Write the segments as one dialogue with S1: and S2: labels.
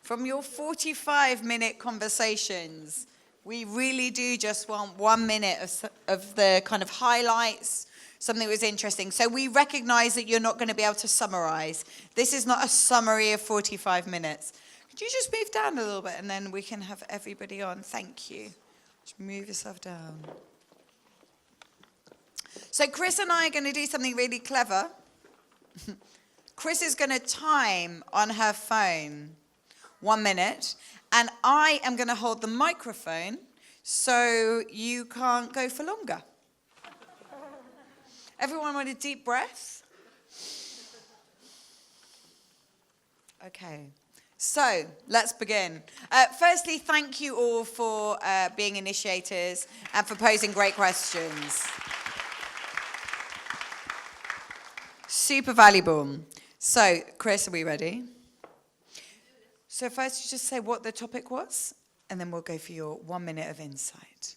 S1: From your 45-minute conversations, we really do just want 1 minute of the kind of highlights, something that was interesting. So we recognize that you're not going to be able to summarize. This is not a summary of 45 minutes. Could you just move down a little bit and then we can have everybody on? Thank you. Just move yourself down. So Chris and I are going to do something really clever. Chris is going to time on her phone 1 minute, and I am going to hold the microphone so you can't go for longer. Everyone want a deep breath? Okay, so let's begin. Firstly, thank you all for being initiators and for posing great questions. Super valuable. So, Chris, are we ready? So first you just say what the topic was, and then we'll go for your 1 minute of insight.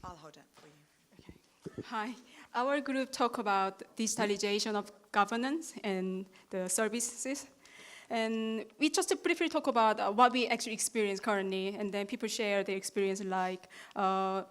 S1: I'll hold it for you.
S2: Okay. Hi. Our group talk about digitalization of governance and the services. And we just briefly talk about what we actually experience currently, and then people share their experience, like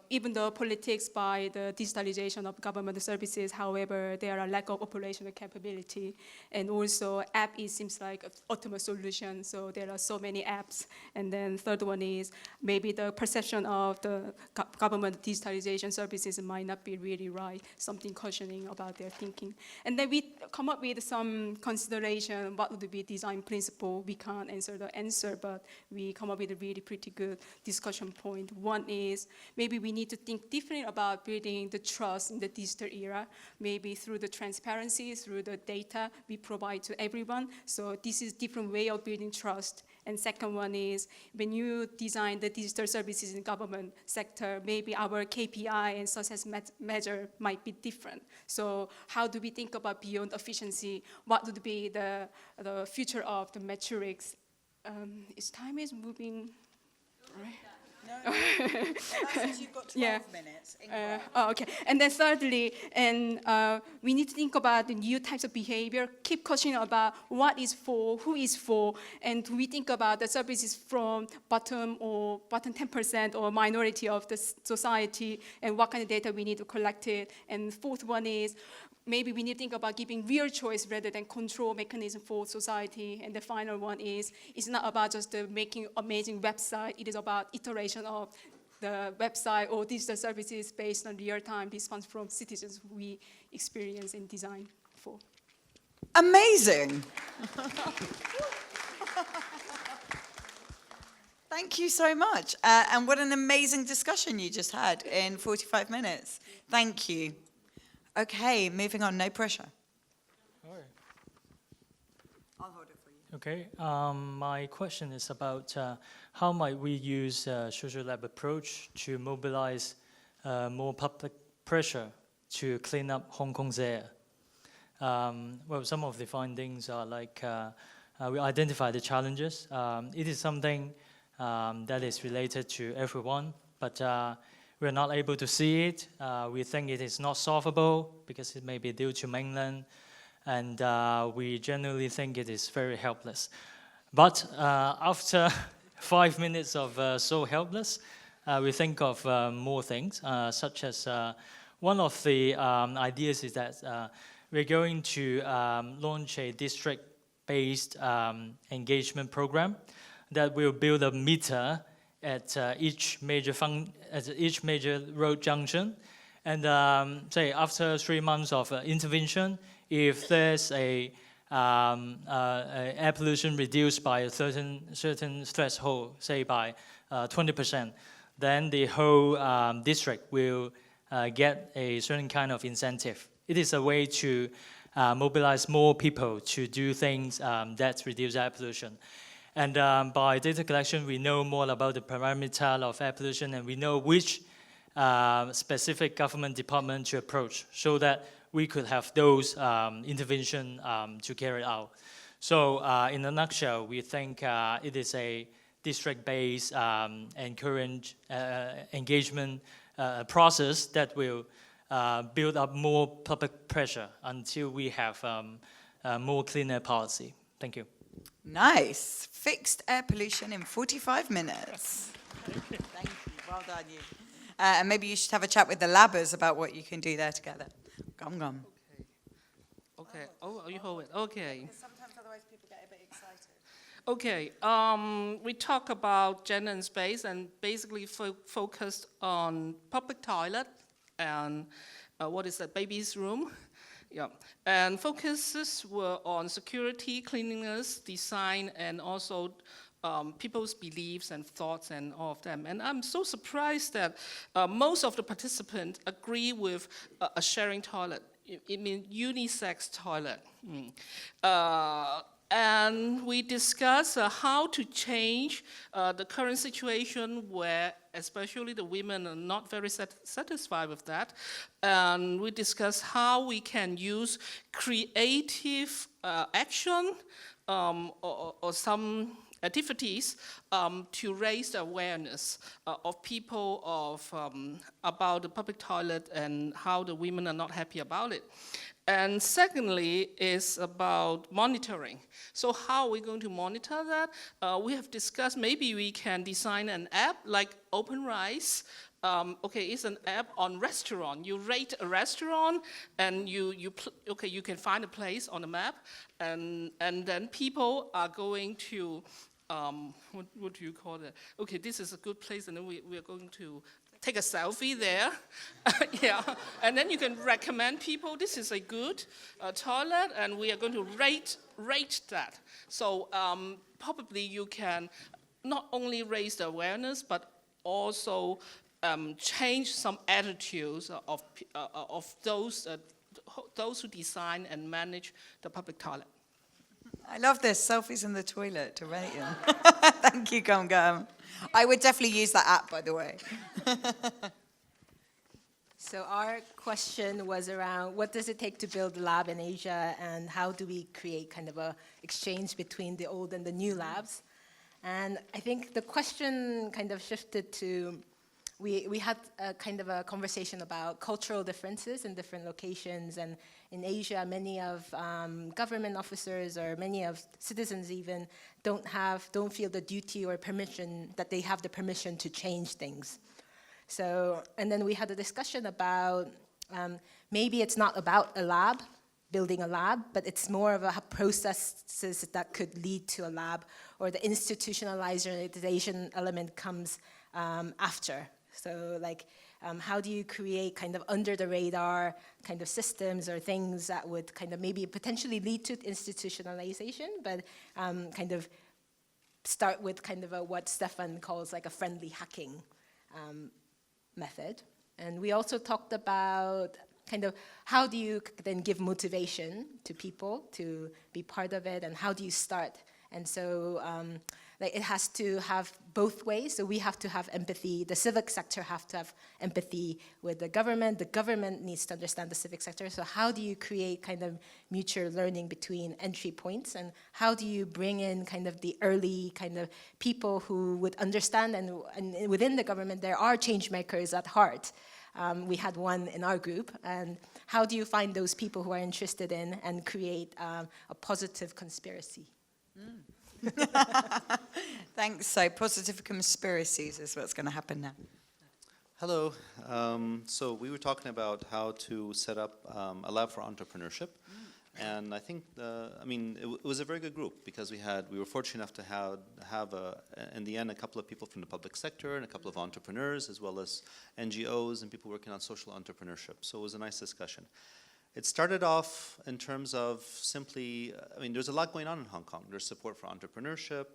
S2: even though politics by the digitalization of government services, however, there are lack of operational capability, and also app seems like an ultimate solution, so there are so many apps. And then third one is maybe the perception of the government digitalization services might not be really right, something cautioning about their thinking. And then we come up with some consideration, what would be design principle. We can't answer the answer, but we come up with a really pretty good discussion point. One is maybe we need to think differently about building the trust in the digital era, maybe through the transparency, through the data we provide to everyone. So this is a different way of building trust. And second one is when you design the digital services in government sector, maybe our KPI and success measure might be different. So how do we think about beyond efficiency? What would be the future of the metrics? Is time is moving, right?
S1: No. You've got 12 minutes.
S2: Okay. And then thirdly, we need to think about the new types of behavior, keep questioning about what is for, who is for, and we think about the services from bottom 10% or minority of the society, and what kind of data we need to collect it. And fourth one is, maybe we need to think about giving real choice rather than control mechanism for society. And the final one is, it's not about just making amazing website, it is about iteration of the website or digital services based on real-time response from citizens we experience and design for.
S1: Amazing. Thank you so much. And what an amazing discussion you just had in 45 minutes. Thank you. Okay, moving on, no pressure.
S3: All right.
S1: I'll hold it for you.
S3: Okay, my question is about how might we use social lab approach to mobilize more public pressure to clean up Hong Kong's air? Well, some of the findings are like we identify the challenges. It is something that is related to everyone, but we're not able to see it. We think it is not solvable because it may be due to mainland, and we generally think it is very helpless. But after 5 minutes of so helpless, we think of more things, such as one of the ideas is that we're going to launch a district-based engagement program that will build a meter at each major road junction, and say after 3 months of intervention, if there's a air pollution reduced by a certain threshold, say by 20%, then the whole district will get a certain kind of incentive. It is a way to mobilize more people to do things that reduce air pollution. And by data collection, we know more about the parameter of air pollution, and we know which specific government department to approach so that we could have those intervention to carry out. So in a nutshell, we think it is a district-based engagement process that will build up more public pressure until we have more cleaner policy. Thank you.
S1: Nice. Fixed air pollution in 45 minutes. Thank you. Well done, you. And maybe you should have a chat with the labbers about what you can do there together. Gum.
S4: Okay. Oh, you hold it. Okay.
S1: Sometimes otherwise people get a bit excited.
S4: Okay. We talk about gender and space, and basically focused on public toilet and what is that, baby's room. Yeah, and focuses were on security, cleanliness, design, and also people's beliefs and thoughts and all of them. And I'm so surprised that most of the participants agree with a sharing toilet. It means unisex toilet. And we discuss how to change the current situation where especially the women are not very satisfied with that. And we discuss how we can use creative action or some activities to raise the awareness of people about the public toilet and how the women are not happy about it. And secondly is about monitoring. So how are we going to monitor that? We have discussed maybe we can design an app like OpenRice. Okay, it's an app on restaurant. You rate a restaurant, and you can find a place on the map, and then people are going to what do you call it? Okay, this is a good place, and then we are going to take a selfie there. Yeah, and then you can recommend people, this is a good toilet, and we are going to rate that. So probably you can not only raise the awareness, but also change some attitudes of those who design and manage the public toilet.
S1: I love this, selfies in the toilet to rate them. Thank you, Gum. I would definitely use that app, by the way.
S5: So our question was around what does it take to build a lab in Asia, and how do we create kind of a exchange between the old and the new labs? And I think the question kind of shifted to, we had a kind of a conversation about cultural differences in different locations, and in Asia, many of government officers or many of citizens even don't feel the duty or permission that they have the permission to change things. So, and then we had a discussion about maybe it's not about a lab, building a lab, but it's more of a processes that could lead to a lab, or the institutionalization element comes after. So like, how do you create kind of under the radar kind of systems or things that would kind of maybe potentially lead to institutionalization, but kind of start with kind of what Stefan calls like a friendly hacking method. And we also talked about kind of how do you then give motivation to people to be part of it, and how do you start? And so like it has to have both ways. So we have to have empathy. The civic sector have to have empathy with the government needs to understand the civic sector. So how do you create kind of mutual learning between entry points, and how do you bring in kind of the early kind of people who would understand, and within the government there are change makers at heart. We had one in our group, and how do you find those people who are interested in and create a positive conspiracy?
S1: Thanks. So positive conspiracies is what's going to happen now.
S6: Hello. So we were talking about how to set up a lab for entrepreneurship. And I think, it was a very good group, because we were fortunate enough to have in the end, a couple of people from the public sector and a couple of entrepreneurs, as well as NGOs and people working on social entrepreneurship. So it was a nice discussion. It started off in terms of simply, there's a lot going on in Hong Kong. There's support for entrepreneurship,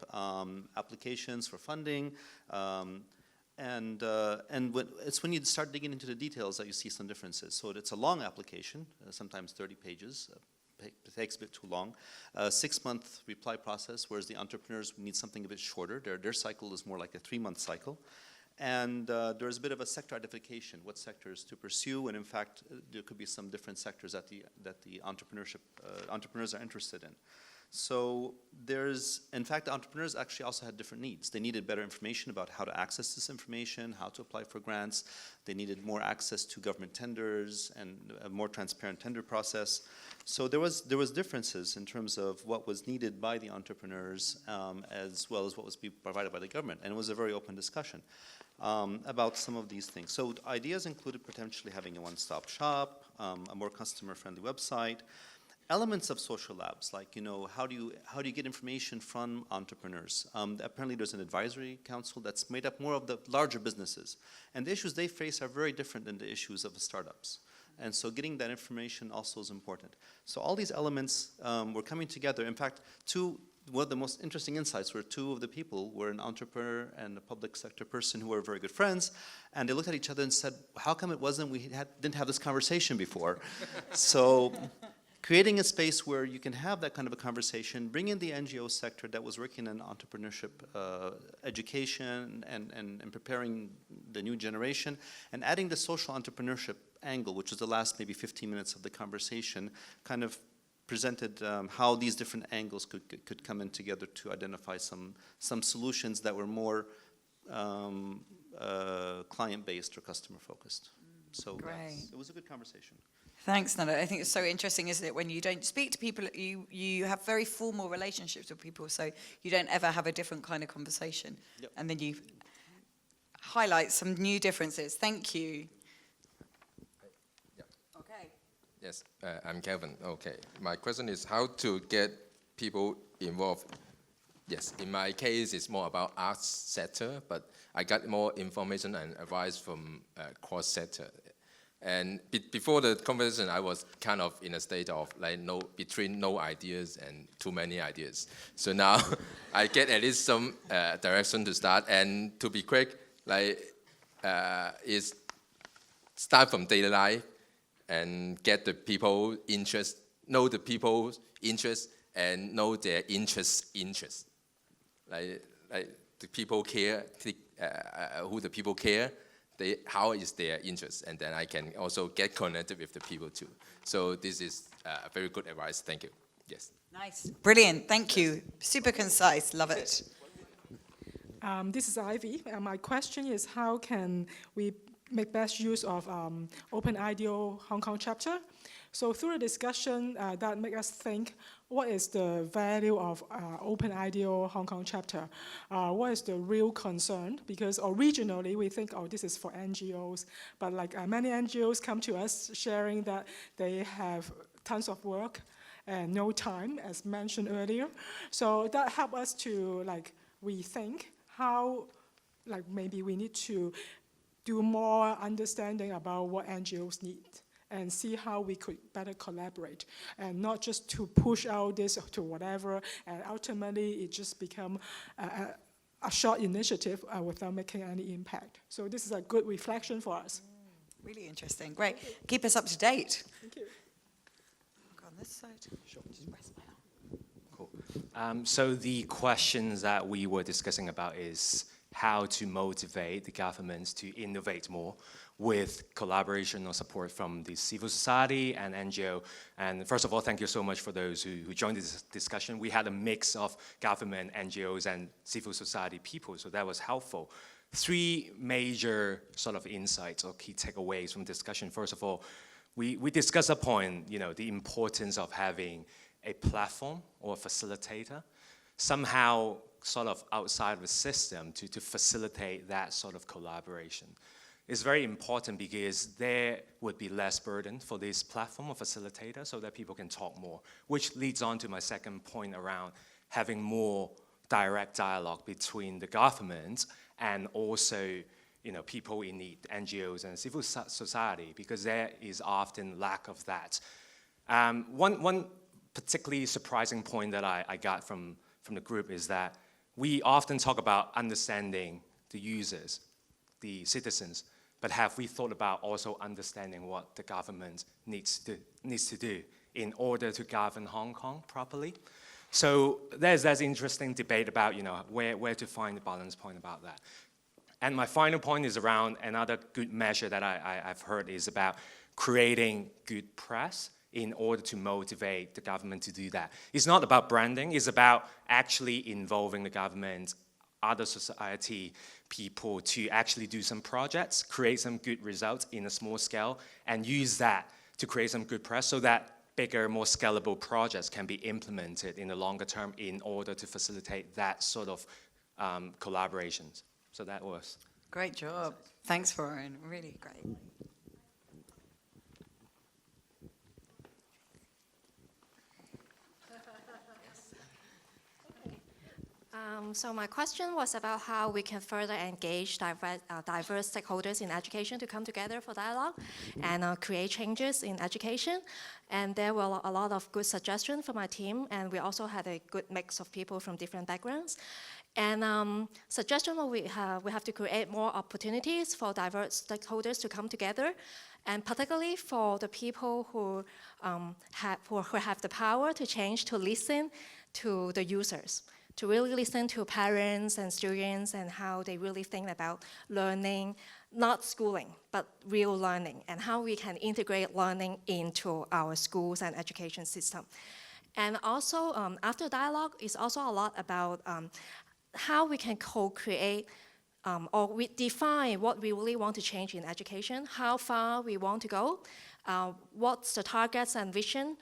S6: applications for funding, and it's when you start digging into the details that you see some differences. So it's a long application, sometimes 30 pages. It takes a bit too long. 6-month reply process, whereas the entrepreneurs need something a bit shorter. Their cycle is more like a 3-month cycle. And there's a bit of a sector identification, what sectors to pursue, and in fact, there could be some different sectors that the entrepreneurs are interested in. So in fact, entrepreneurs actually also had different needs. They needed better information about how to access this information, how to apply for grants. They needed more access to government tenders and a more transparent tender process. So there was differences in terms of what was needed by the entrepreneurs as well as what was being provided by the government. And it was a very open discussion about some of these things. So ideas included potentially having a one-stop shop, a more customer-friendly website, elements of social labs, like, how do you get information from entrepreneurs? Apparently there's an advisory council that's made up more of the larger businesses. And the issues they face are very different than the issues of the startups. And so getting that information also is important. So all these elements were coming together. In fact, one of the most interesting insights were two of the people were an entrepreneur and a public sector person who were very good friends. And they looked at each other and said, how come it wasn't, didn't have this conversation before? So creating a space where you can have that kind of a conversation, bring in the NGO sector that was working in entrepreneurship education and preparing the new generation, and adding the social entrepreneurship angle, which was the last maybe 15 minutes of the conversation, kind of presented how these different angles could come in together to identify some solutions that were more client-based or customer-focused. So yes, it was a good conversation.
S1: Thanks, Nana. I think it's so interesting, isn't it? When you don't speak to people, you have very formal relationships with people, so you don't ever have a different kind of conversation.
S6: Yep.
S1: And then you highlight some new differences. Thank you. Okay.
S7: Yes, I'm Kelvin. Okay, my question is how to get people involved. Yes, in my case, it's more about arts sector, but I got more information and advice from cross sector. And before the conversation, I was kind of in a state of like between no ideas and too many ideas. So now I get at least some direction to start. And to be quick, is start from daily life and get the people interest, know the people's interest, and know their interest. Like the people care, who the people care. How is their interest, and then I can also get connected with the people too. So this is very good advice. Thank you. Yes.
S1: Nice. Brilliant. Thank you. Super concise. Love it.
S8: This is Ivy. My question is, how can we make best use of Open IDEO Hong Kong chapter? So through the discussion, that make us think, what is the value of Open IDEO Hong Kong chapter? What is the real concern? Because originally we think, oh, this is for NGOs, but many NGOs come to us sharing that they have tons of work and no time, as mentioned earlier. So that helped us to rethink how maybe we need to do more understanding about what NGOs need, and see how we could better collaborate, and not just to push out this to whatever, and ultimately it just become a short initiative without making any impact. So this is a good reflection for us.
S1: Really interesting. Great. Keep us up to date.
S8: Thank you.
S1: Look on this side.
S9: Sure. Cool. So the questions that we were discussing about is how to motivate the governments to innovate more with collaboration or support from the civil society and NGO. And first of all, thank you so much for those who joined this discussion. We had a mix of government, NGOs, and civil society people, so that was helpful. Three major sort of insights or key takeaways from discussion. First of all, we discussed a point, the importance of having a platform or a facilitator, somehow sort of outside of the system to facilitate that sort of collaboration. It's very important because there would be less burden for this platform or facilitator so that people can talk more, which leads on to my second point around having more direct dialogue between the government and also people in need, NGOs and civil society, because there is often lack of that. One particularly surprising point that I got from the group is that we often talk about understanding the users, the citizens, but have we thought about also understanding what the government needs to do in order to govern Hong Kong properly? So there's interesting debate about where to find the balance point about that. And my final point is around another good measure that I've heard is about creating good press in order to motivate the government to do that. It's not about branding, it's about actually involving the government, other society people to actually do some projects, create some good results in a small scale, and use that to create some good press so that bigger, more scalable projects can be implemented in the longer term in order to facilitate that sort of collaborations. So that was.
S1: Great job. Thanks, Warren. Really great.
S10: So my question was about how we can further engage diverse stakeholders in education to come together for dialogue and create changes in education. And there were a lot of good suggestions from my team, and we also had a good mix of people from different backgrounds. And suggestion we have to create more opportunities for diverse stakeholders to come together, and particularly for the people who have the power to change, to listen to the users, to really listen to parents and students and how they really think about learning, not schooling, but real learning, and how we can integrate learning into our schools and education system. And also, after dialogue, it's also a lot about how we can co-create or we define what we really want to change in education, how far we want to go, what's the targets and vision.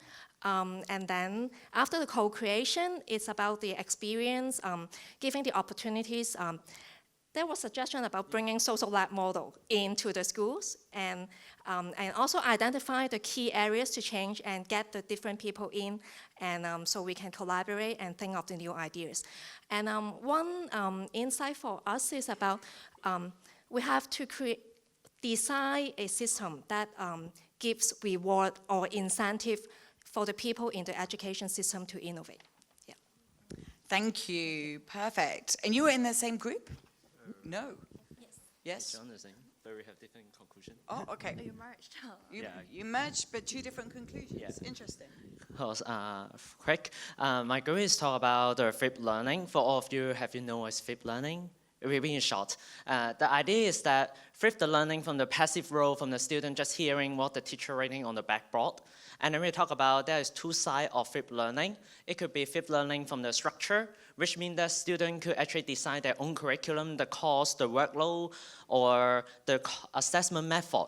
S10: And then after the co-creation, it's about the experience, giving the opportunities. There was a suggestion about bringing social lab model into the schools and also identify the key areas to change and get the different people in, and so we can collaborate and think of the new ideas. And one insight for us is about we have to design a system that gives reward or incentive for the people in the education system to innovate. Yeah.
S1: Thank you. Perfect. And you were in the same group? No.
S10: Yes.
S1: Yes?
S11: John the same, but we have different conclusion.
S1: Oh, okay.
S10: You merged.
S1: You merged, but two different conclusions.
S11: Yeah.
S1: Interesting.
S11: Quick. My group is talk about the flipped learning. For all of you, have you know what's flipped learning? It will be in short. The idea is that flip the learning from the passive role from the student just hearing what the teacher writing on the blackboard. And then we talk about there is two sides of flipped learning. It could be flipped learning from the structure, which means that student could actually design their own curriculum, the course, the workload, or the assessment method.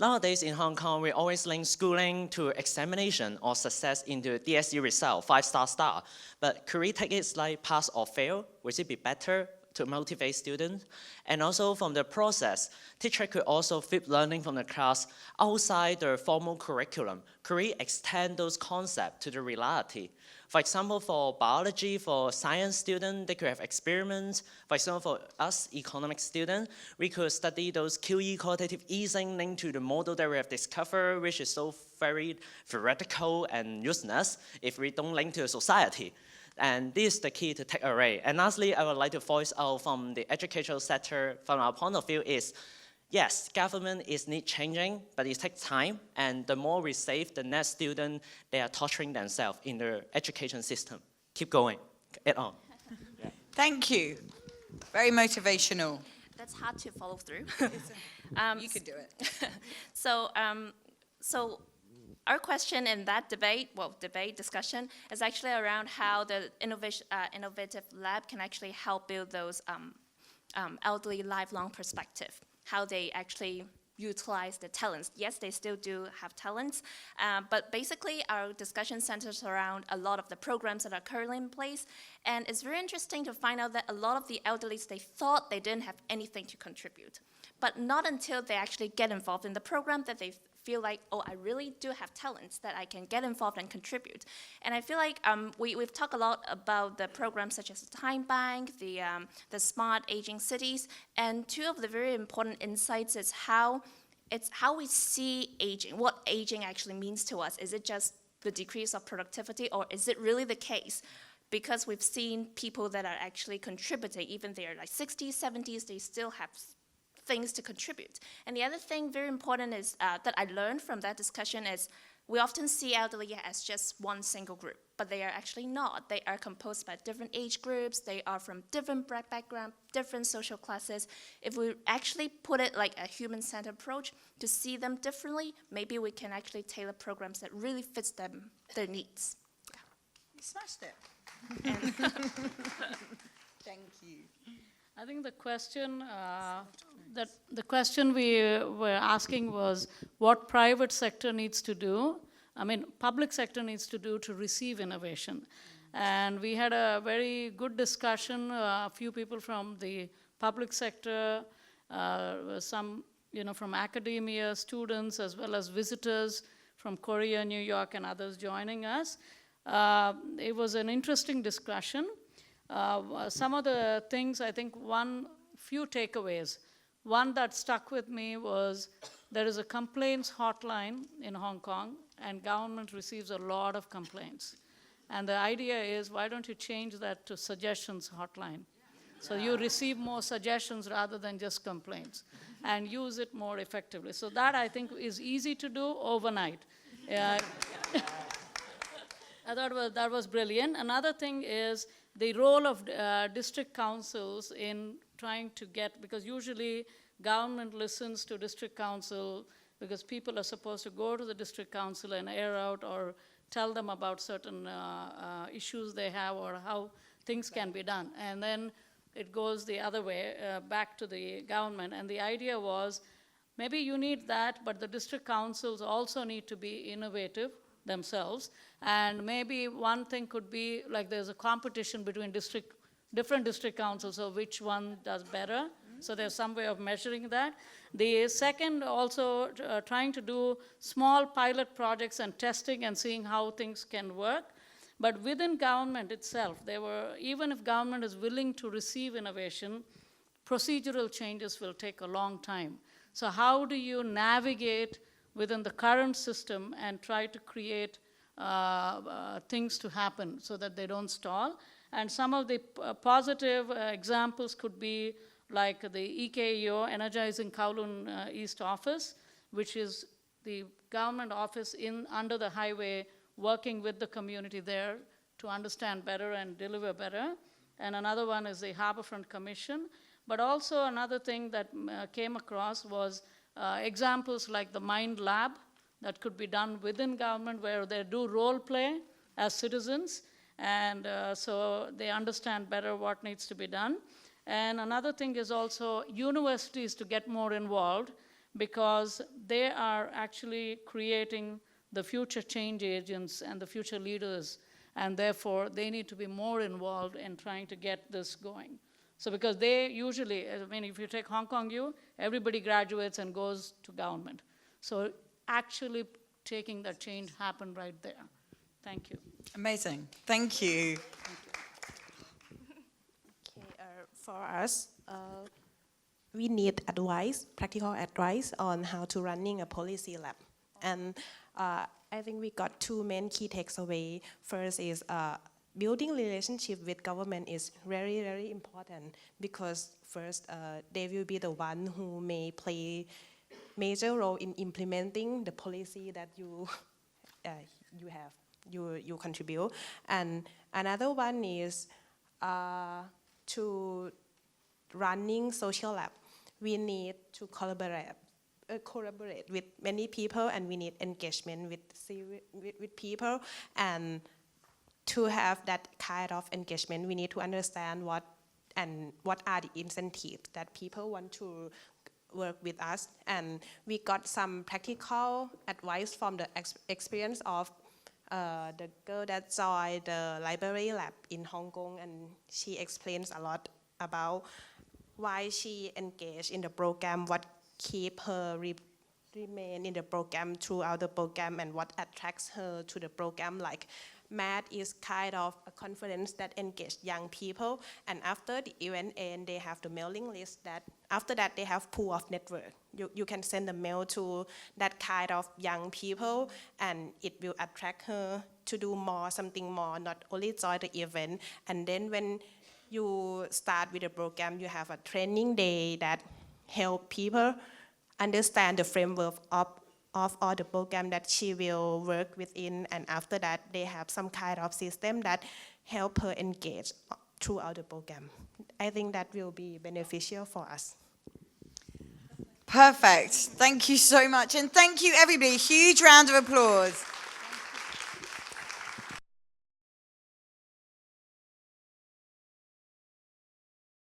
S11: Nowadays in Hong Kong, we always link schooling to examination or success into DSE result, 5-star star. But could we take it like pass or fail? Would it be better to motivate students? And also from the process, teacher could also flip learning from the class outside the formal curriculum. Could we extend those concepts to the reality? For example, for biology, for science students, they could have experiments. For example, for us economics students, we could study those QE qualitative easing linked to the model that we have discovered, which is so very theoretical and useless if we don't link to society. And this is the key to take away. And lastly, I would like to voice out from the educational sector, from our point of view is, yes, government is need changing, but it takes time. And the more we save the next student, they are torturing themselves in the education system. Keep going, get on.
S1: Yeah. Thank you. Very motivational.
S10: That's hard to follow through.
S1: You can do it.
S10: So our question in that discussion, is actually around how the innovative lab can actually help build those elderly lifelong perspective, how they actually utilize the talents. Yes, they still do have talents, but basically our discussion centers around a lot of the programs that are currently in place, and it's very interesting to find out that a lot of the elderly, they thought they didn't have anything to contribute, but not until they actually get involved in the program that they feel like, oh, I really do have talents that I can get involved and contribute. And I feel like we've talked a lot about the programs such as the Time Bank, the Smart Aging Cities, and two of the very important insights is how we see aging, what aging actually means to us. Is it just the decrease of productivity, or is it really the case? Because we've seen people that are actually contributing, even they're like 60s, 70s, they still have things to contribute. And the other thing very important is that I learned from that discussion is
S12: We often see elderly as just one single group, but they are actually not. They are composed by different age groups. They are from different backgrounds, different social classes. If we actually put it like a human-centered approach to see them differently, maybe we can actually tailor programs that really fits them, their needs.
S1: You smashed it. Thank you.
S13: I think the question we were asking was what private sector needs to do, public sector needs to do to receive innovation. And we had a very good discussion, a few people from the public sector, some from academia, students, as well as visitors from Korea, New York, and others joining us. It was an interesting discussion. Some of the things, I think few takeaways. One that stuck with me was there is a complaints hotline in Hong Kong, and government receives a lot of complaints. And the idea is, why don't you change that to suggestions hotline? So you receive more suggestions rather than just complaints, and use it more effectively. So that, I think, is easy to do overnight. I thought that was brilliant. Another thing is the role of district councils in trying to because usually government listens to district council because people are supposed to go to the district council and air out or tell them about certain issues they have or how things can be done. And then it goes the other way, back to the government. And the idea was, maybe you need that, but the district councils also need to be innovative themselves. And maybe one thing could be, like there's a competition between different district councils of which one does better. So there's some way of measuring that. The second, also trying to do small pilot projects and testing and seeing how things can work. But within government itself, even if government is willing to receive innovation, procedural changes will take a long time. So how do you navigate within the current system and try to create things to happen so that they don't stall? And some of the positive examples could be like the EKEO, Energizing Kowloon East Office, which is the government office under the highway, working with the community there to understand better and deliver better. And another one is the Harbourfront Commission. But also another thing that came across was examples like the Mind Lab that could be done within government where they do role play as citizens, and so they understand better what needs to be done. And another thing is also universities to get more involved because they are actually creating the future change agents and the future leaders, and therefore they need to be more involved in trying to get this going. So because they usually, if you take Hong Kong U, everybody graduates and goes to government. So actually taking that change happen right there. Thank you.
S1: Amazing. Thank you.
S14: For us, we need advice, practical advice on how to running a policy lab. And I think we got two main key takeaways. First is building relationship with government is very, very important because first, they will be the one who may play major role in implementing the policy that you contribute. And another one is to running social lab. We need to collaborate with many people, and we need engagement with people. And to have that kind of engagement, we need to understand what are the incentives that people want to work with us. And we got some practical advice from the experience of the girl that joined the library lab in Hong Kong, and she explains a lot about why she engaged in the program, what keep her remain in the program throughout the program, and what attracts her to the program. Like MaD is kind of a conference that engages young people, and after the event ends, they have the mailing list that after that they have pool of network. You can send a mail to that kind of young people, and it will attract her to do something more, not only join the event. And then when you start with the program, you have a training day that help people understand the framework of of all the program that she will work within, and after that they have some kind of system that help her engage throughout the program. I think that will be beneficial for us.
S1: Perfect. Thank you so much. And thank you, everybody. Huge round of applause.